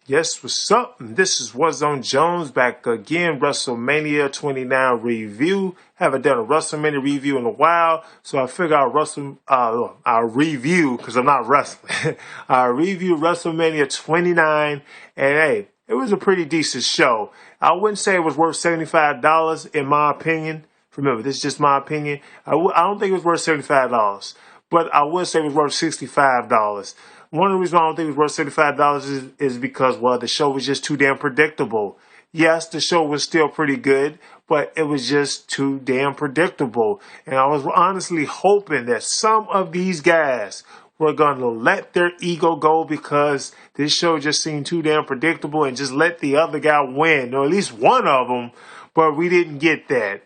Yes, what's up? This is WARZONEJONES back again. WrestleMania 29 review. Haven't done a WrestleMania review in a while, so I figure I'll review because I'm not wrestling. I'll review WrestleMania 29, and hey, it was a pretty decent show. I wouldn't say it was worth $75 in my opinion. Remember, this is just my opinion. I don't think it was worth $75, but I would say it was worth $65. One of the reasons why I don't think it was worth $75 is because, well, the show was just too damn predictable. Yes, the show was still pretty good, but it was just too damn predictable. And I was honestly hoping that some of these guys were going to let their ego go because this show just seemed too damn predictable and just let the other guy win, or at least one of them, but we didn't get that.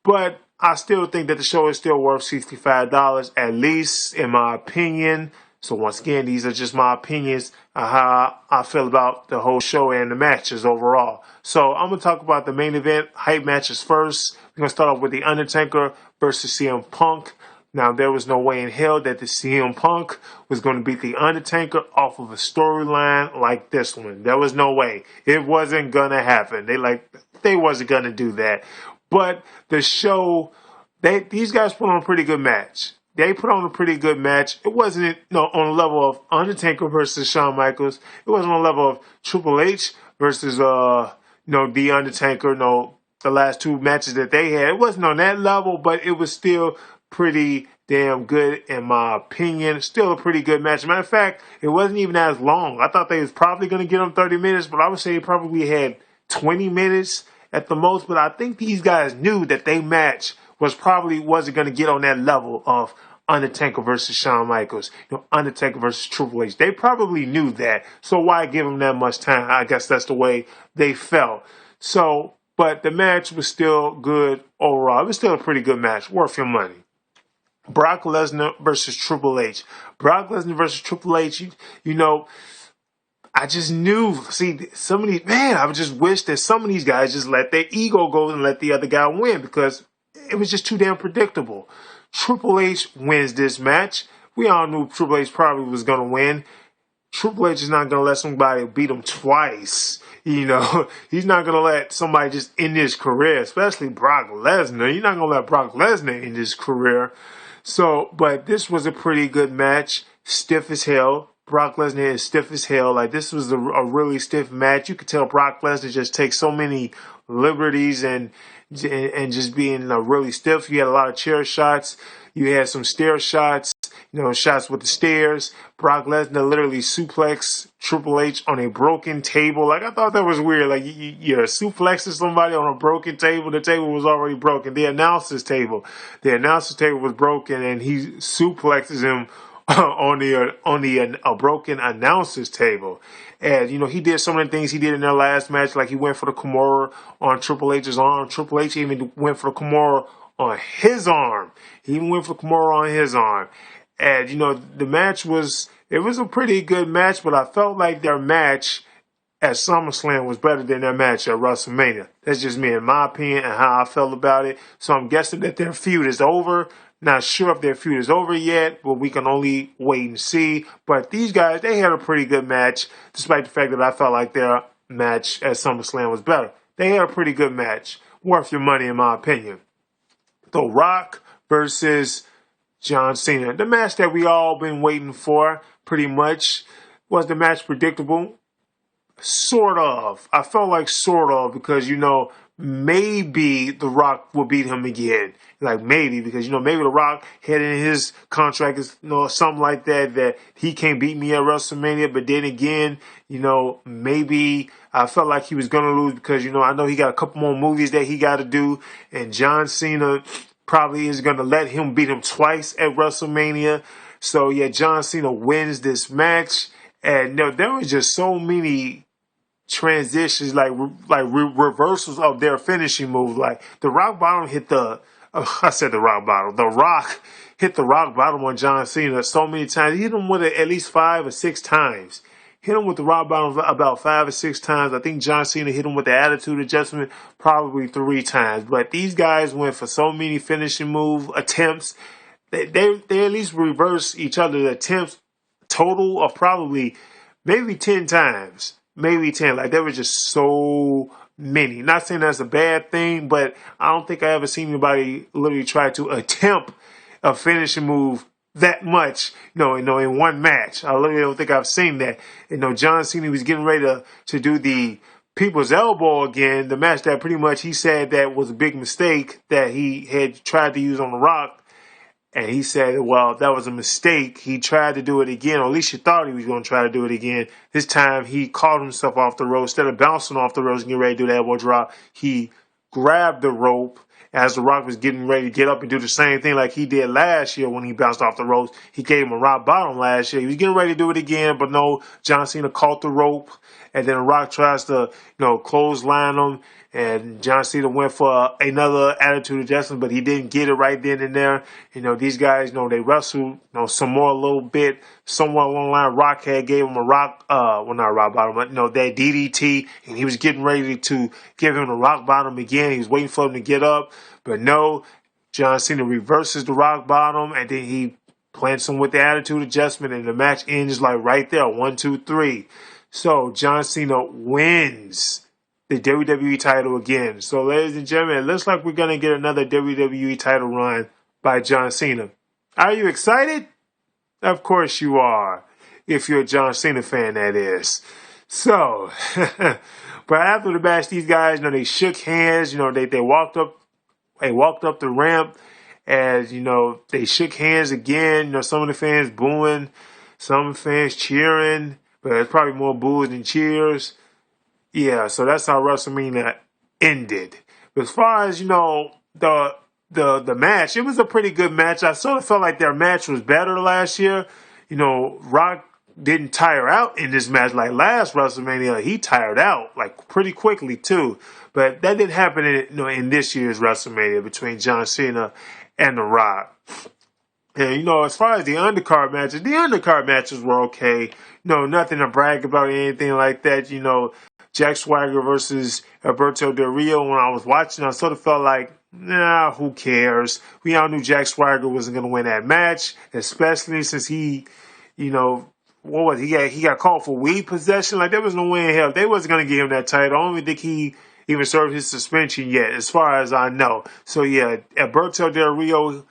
But I still think that the show is still worth $65, at least in my opinion. So once again, these are just my opinions on how I feel about the whole show and the matches overall. So I'm going to talk about the main event hype matches first. We're going to start off with The Undertaker versus CM Punk. Now, there was no way in hell that the CM Punk was going to beat The Undertaker off of a storyline like this one. There was no way. It wasn't going to happen. They wasn't going to do that. But the show, these guys put on a pretty good match. They put on a pretty good match. It wasn't on the level of Undertaker versus Shawn Michaels. It wasn't on the level of Triple H versus The Undertaker. The last two matches that they had. It wasn't on that level, but it was still pretty damn good in my opinion. Still a pretty good match. Matter of fact, it wasn't even as long. I thought they was probably going to get them 30 minutes, but I would say it probably had 20 minutes at the most. But I think these guys knew that they match wasn't going to get on that level of Undertaker versus Shawn Michaels, Undertaker versus Triple H. They probably knew that, so why give them that much time? I guess that's the way they felt. So, but the match was still good overall. It was still a pretty good match, worth your money. Brock Lesnar versus Triple H. Brock Lesnar versus Triple H, I just knew, I would just wish that some of these guys just let their ego go and let the other guy win because it was just too damn predictable. Triple H wins this match. We all knew Triple H probably was going to win. Triple H is not going to let somebody beat him twice. He's not going to let somebody just end his career, especially Brock Lesnar. You're not going to let Brock Lesnar end his career. So, but this was a pretty good match. Stiff as hell. Brock Lesnar is stiff as hell. This was a really stiff match. You could tell Brock Lesnar just takes so many liberties and just being really stiff. You had a lot of chair shots. You had some stair shots, shots with the stairs. Brock Lesnar literally suplexed Triple H on a broken table. I thought that was weird. You're suplexing somebody on a broken table. The table was already broken. The announcer's table was broken, and he suplexes him on a broken announcer's table. And, he did some of the things he did in their last match, like he went for the Kimura on Triple H's arm. Triple H even went for the Kimura on his arm. He even went for the Kimura on his arm. And, the match it was a pretty good match, but I felt like their match at SummerSlam was better than their match at WrestleMania. That's just me, in my opinion, and how I felt about it. So I'm guessing that their feud is over. Not sure if their feud is over yet, but we can only wait and see. But these guys, they had a pretty good match, despite the fact that I felt like their match at SummerSlam was better. They had a pretty good match. Worth your money, in my opinion. The Rock versus John Cena. The match that we all been waiting for, pretty much. Was the match predictable? Sort of. I felt like sort of because, maybe The Rock will beat him again. Maybe, because, maybe The Rock had in his contract, something like that he can't beat me at WrestleMania. But then again, maybe I felt like he was going to lose because, I know he got a couple more movies that he got to do. And John Cena probably is going to let him beat him twice at WrestleMania. So, yeah, John Cena wins this match. And there was just so many transitions, reversals of their finishing move. The rock bottom hit The Rock hit the rock bottom on John Cena so many times. He hit him with it at least 5 or 6 times. Hit him with the rock bottom about 5 or 6 times. I think John Cena hit him with the attitude adjustment probably 3 times. But these guys went for so many finishing move attempts. They at least reverse each other's attempts total of probably maybe 10 times. maybe 10. Like, there were just so many. Not saying that's a bad thing, but I don't think I ever seen anybody literally try to attempt a finishing move that much, in one match. I literally don't think I've seen that. John Cena was getting ready to do the people's elbow again, the match that pretty much he said that was a big mistake that he had tried to use on The Rock. And he said, well, that was a mistake. He tried to do it again, or at least he thought he was going to try to do it again. This time he caught himself off the rope. Instead of bouncing off the ropes and getting ready to do the elbow drop, he grabbed the rope as The Rock was getting ready to get up and do the same thing like he did last year when he bounced off the ropes. He gave him a rock bottom last year. He was getting ready to do it again, but no, John Cena caught the rope. And then The Rock tries to, clothesline him. And John Cena went for another attitude adjustment, but he didn't get it right then and there. These guys, they wrestled, some more a little bit. Somewhere along the line, Rock gave him a rock, not a rock bottom, but, that DDT. And he was getting ready to give him the rock bottom again. He was waiting for him to get up. But no, John Cena reverses the rock bottom, and then he plants him with the attitude adjustment, and the match ends like right there, 1, 2, 3. So John Cena wins the WWE title again. So, ladies and gentlemen, it looks like we're going to get another WWE title run by John Cena. Are you excited? Of course you are. If you're a John Cena fan, that is. So, but after the match, these guys, they shook hands. They walked up the ramp, and they shook hands again. Some of the fans booing, some of the fans cheering, but there's probably more boos than cheers. Yeah, so that's how WrestleMaina ended. But as far as, the match, it was a pretty good match. I sort of felt like their match was better last year. Rock didn't tire out in this match like last WrestleMania. He tired out like pretty quickly too. But that didn't happen in this year's WrestleMania between John Cena and The Rock. And, as far as the undercard matches were okay. Nothing to brag about or anything like that. Jack Swagger versus Alberto Del Rio. When I was watching, I sort of felt like, nah, who cares? We all knew Jack Swagger wasn't going to win that match, especially since he, what was it? He got called for weed possession. Like, there was no way in hell they wasn't going to give him that title. I don't even think he even served his suspension yet, as far as I know. So, yeah, Alberto Del Rio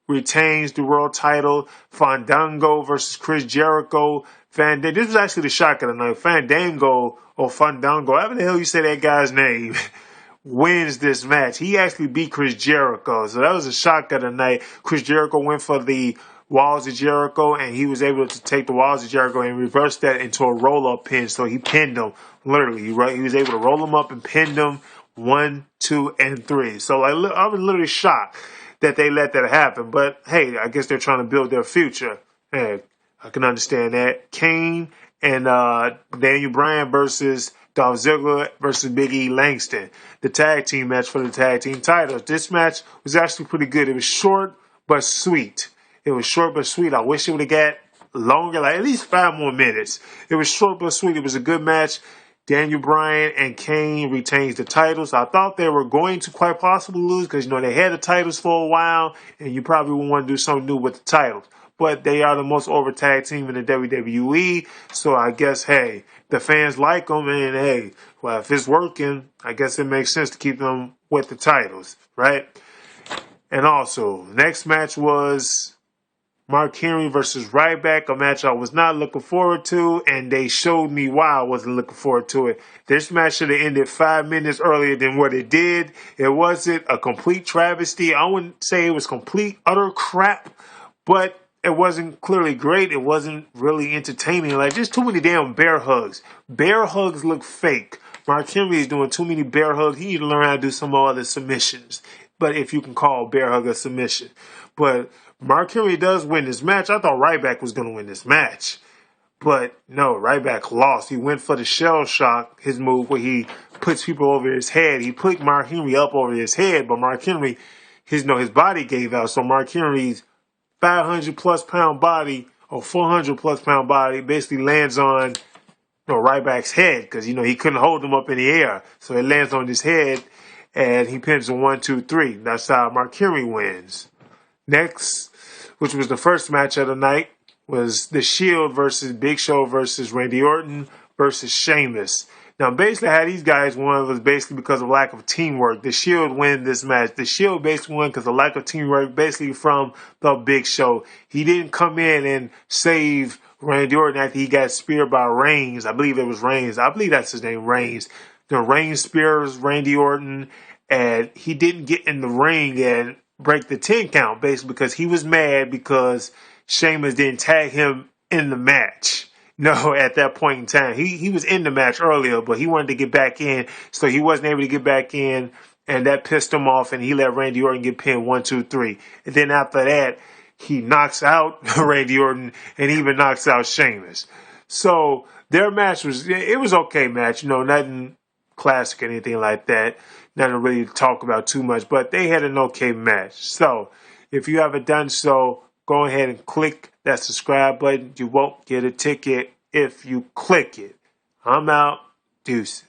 retains the world title. Fandango versus Chris Jericho. This was actually the shock of the night. Fandango, however the hell you say that guy's name, wins this match. He actually beat Chris Jericho. So that was a shock of the night. Chris Jericho went for the Walls of Jericho, and he was able to take the Walls of Jericho and reverse that into a roll-up pin. So he pinned him, literally. Right? He was able to roll him up and pin him 1, 2, and 3. So I was literally shocked that they let that happen. But, hey, I guess they're trying to build their future. Hey, I can understand that. Kane and Daniel Bryan versus Dolph Ziggler versus Big E Langston. The tag team match for the tag team titles. This match was actually pretty good. It was short but sweet. I wish it would have got longer, like at least 5 more minutes. It was short but sweet. It was a good match. Daniel Bryan and Kane retains the titles. I thought they were going to quite possibly lose because, they had the titles for a while, and you probably would want to do something new with the titles. But they are the most over tag team in the WWE, so I guess, hey, the fans like them, and hey, well, if it's working, I guess it makes sense to keep them with the titles, right? And also, next match was Mark Henry versus Ryback, a match I was not looking forward to, and they showed me why I wasn't looking forward to it. This match should have ended 5 minutes earlier than what it did. It wasn't a complete travesty. I wouldn't say it was complete, utter crap, but it wasn't clearly great. It wasn't really entertaining. Like, just too many damn bear hugs. Bear hugs look fake. Mark Henry is doing too many bear hugs. He need to learn how to do some other submissions. But if you can call bear hug a submission. But Mark Henry does win this match. I thought Ryback was going to win this match. But no, Ryback lost. He went for the shell shock, his move where he puts people over his head. He put Mark Henry up over his head, but Mark Henry, his body gave out. So Mark Henry's 500 plus pound body or 400 plus pound body basically lands on Ryback's head because, he couldn't hold him up in the air. So it lands on his head and he pins him 1, 2, 3. That's how Mark Henry wins. Next, which was the first match of the night, was The Shield versus Big Show versus Randy Orton. versus Sheamus. Now, basically, how these guys won was basically because of lack of teamwork. The Shield win this match. The Shield basically won because of lack of teamwork, basically from the Big Show. He didn't come in and save Randy Orton after he got speared by Reigns. I believe it was Reigns. I believe that's his name, Reigns. The Reigns spears Randy Orton, and he didn't get in the ring and break the 10 count, basically because he was mad because Sheamus didn't tag him in the match. No, at that point in time. He was in the match earlier, but he wanted to get back in, so he wasn't able to get back in, and that pissed him off, and he let Randy Orton get pinned 1, 2, 3. And then after that, he knocks out Randy Orton, and even knocks out Sheamus. So their match was okay match, nothing classic or anything like that. Nothing to really talk about too much, but they had an okay match. So if you haven't done so, go ahead and click that subscribe button. You won't get a ticket if you click it. I'm out. Deuces.